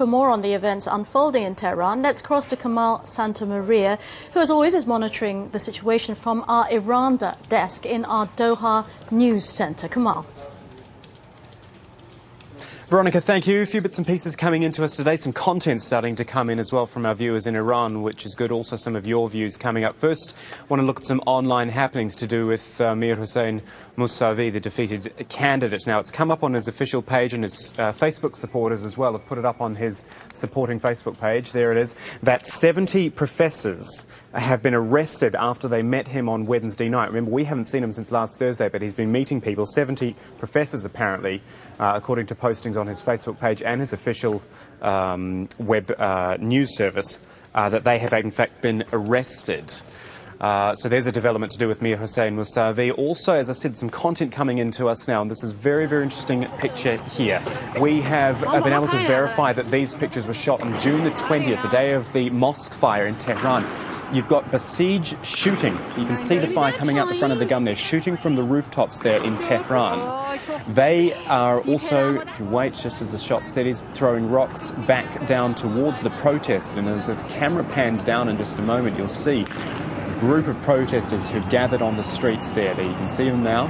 For more on the events unfolding in Tehran, let's cross to Kamal Santamaria, who as always is monitoring the situation from our Iran desk in our Doha News Centre. Kamal. Veronica, thank you. A few bits and pieces coming into us today. Some content starting to come in as well from our viewers in Iran, which is good. Also some of your views coming up. First, I want to look at some online happenings to do with Mir Hossein Mousavi, the defeated candidate. Now, it's come up on his official page, and his Facebook supporters as well have put it up on his supporting Facebook page. There it is. That 70 professors have been arrested after they met him on Wednesday night. Remember, we haven't seen him since last Thursday, but he's been meeting people. 70 professors, apparently, according to postings on his Facebook page and his official web news service, that they have in fact been arrested. So there's a development to do with Mir Hossein Mousavi. Also, as I said, some content coming into us now, and this is a very, very interesting picture here. We have been able to verify that these pictures were shot on June the 20th, the day of the mosque fire in Tehran. You've got Basij shooting. You can see the fire coming out the front of the gun there, shooting from the rooftops there in Tehran. They are also, if you wait just as the shot steadies, throwing rocks back down towards the protest. And as the camera pans down in just a moment, you'll see a group of protesters who've gathered on the streets there. You can see them now.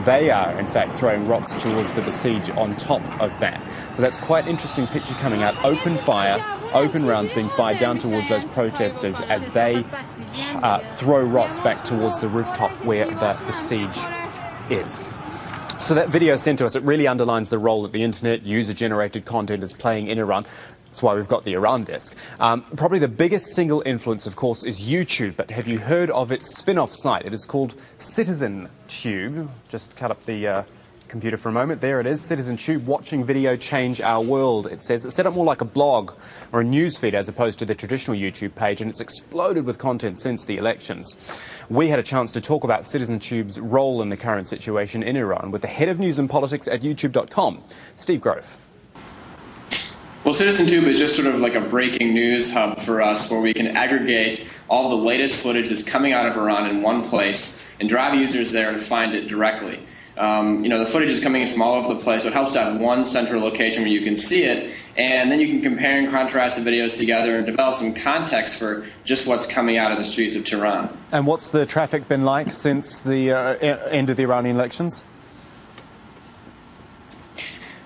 They are, in fact, throwing rocks towards the Basij on top of that. So that's quite an interesting picture coming out. Open fire, open rounds being fired down towards those protesters as they throw rocks back towards the rooftop where the Basij is. So that video sent to us, it really underlines the role that the internet, user-generated content is playing in Iran. That's why we've got the Iran desk. Probably the biggest single influence, of course, is YouTube. But have you heard of its spin-off site? It is called CitizenTube. Just cut up the computer for a moment. There it is, CitizenTube, watching video change our world. It says it's set up more like a blog or a news feed as opposed to the traditional YouTube page, and it's exploded with content since the elections. We had a chance to talk about CitizenTube's role in the current situation in Iran with the head of news and politics at YouTube.com, Steve Grove. Well, CitizenTube is just sort of like a breaking news hub for us where we can aggregate all the latest footage that's coming out of Iran in one place and drive users there and find it directly. The footage is coming in from all over the place, so it helps to have one central location where you can see it, and then you can compare and contrast the videos together and develop some context for just what's coming out of the streets of Tehran. And what's the traffic been like since the end of the Iranian elections?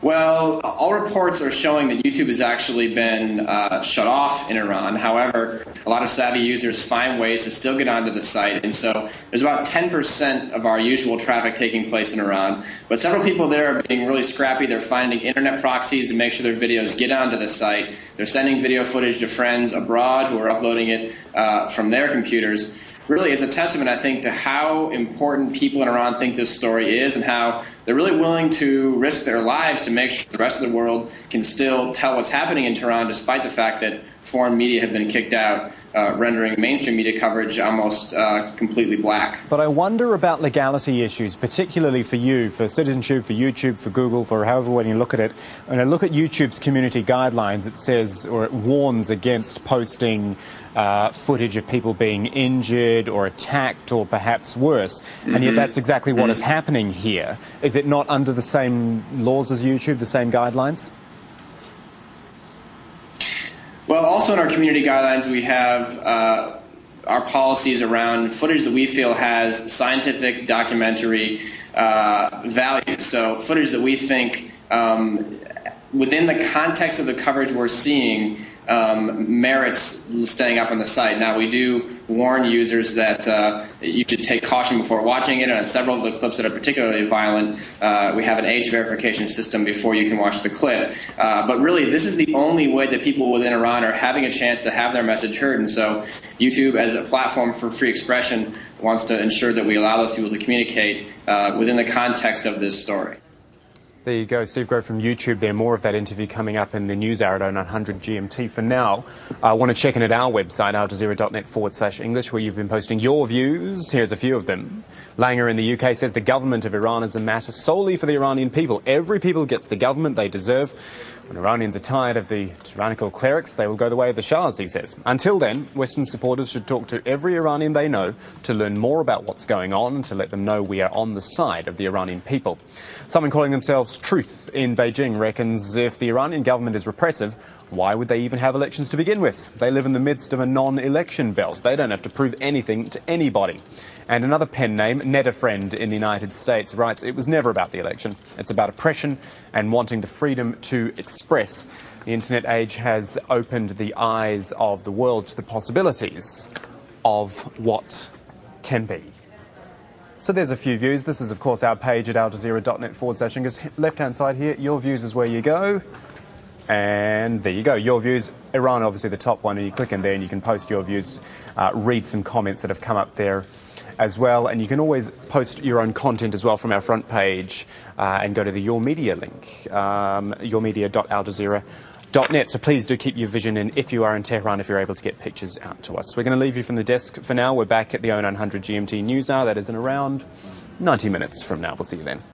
Well, all reports are showing that YouTube has actually been shut off in Iran. However, a lot of savvy users find ways to still get onto the site. And so there's about 10% of our usual traffic taking place in Iran. But several people there are being really scrappy. They're finding internet proxies to make sure their videos get onto the site. They're sending video footage to friends abroad who are uploading it from their computers. Really, it's a testament, I think, to how important people in Iran think this story is and how they're really willing to risk their lives to make sure the rest of the world can still tell what's happening in Tehran, despite the fact that foreign media have been kicked out, rendering mainstream media coverage almost completely black. But I wonder about legality issues, particularly for you, for CitizenTube, for YouTube, for Google, for however way you look at it. When I look at YouTube's community guidelines, it says, or it warns against posting footage of people being injured or attacked or perhaps worse. And yet that's exactly what is happening here. Is it not under the same laws as YouTube, the same guidelines? Well, also in our community guidelines, we have our policies around footage that we feel has scientific documentary value. So footage that we think within the context of the coverage we're seeing merits staying up on the site. Now, we do warn users that you should take caution before watching it, and on several of the clips that are particularly violent, we have an age verification system before you can watch the clip. But really, this is the only way that people within Iran are having a chance to have their message heard, and so YouTube, as a platform for free expression, wants to ensure that we allow those people to communicate within the context of this story. There you go, Steve Grove from YouTube there. More of that interview coming up in the news hour at 900 GMT. For now, I want to check in at our website, aljazeera.net/English, where you've been posting your views. Here's a few of them. Langer in the UK says the government of Iran is a matter solely for the Iranian people. Every people gets the government they deserve. When Iranians are tired of the tyrannical clerics, they will go the way of the Shahs, he says. Until then, Western supporters should talk to every Iranian they know to learn more about what's going on and to let them know we are on the side of the Iranian people. Someone calling themselves Truth in Beijing reckons if the Iranian government is repressive, why would they even have elections to begin with? They live in the midst of a non-election belt. They don't have to prove anything to anybody. And another pen name, Ned Friend in the United States, writes, it was never about the election. It's about oppression and wanting the freedom to express. The internet age has opened the eyes of the world to the possibilities of what can be. So there's a few views. This is, of course, our page at aljazeera.net/English. Left-hand side here, your views is where you go. And there you go, your views. Iran, obviously the top one, and you click in there and you can post your views, read some comments that have come up there as well. And you can always post your own content as well from our front page and go to the Your Media link, yourmedia.aljazeera.net. So please do keep your vision in if you are in Tehran, if you're able to get pictures out to us. We're going to leave you from the desk for now. We're back at the 0900 GMT News Hour. That is in around 90 minutes from now. We'll see you then.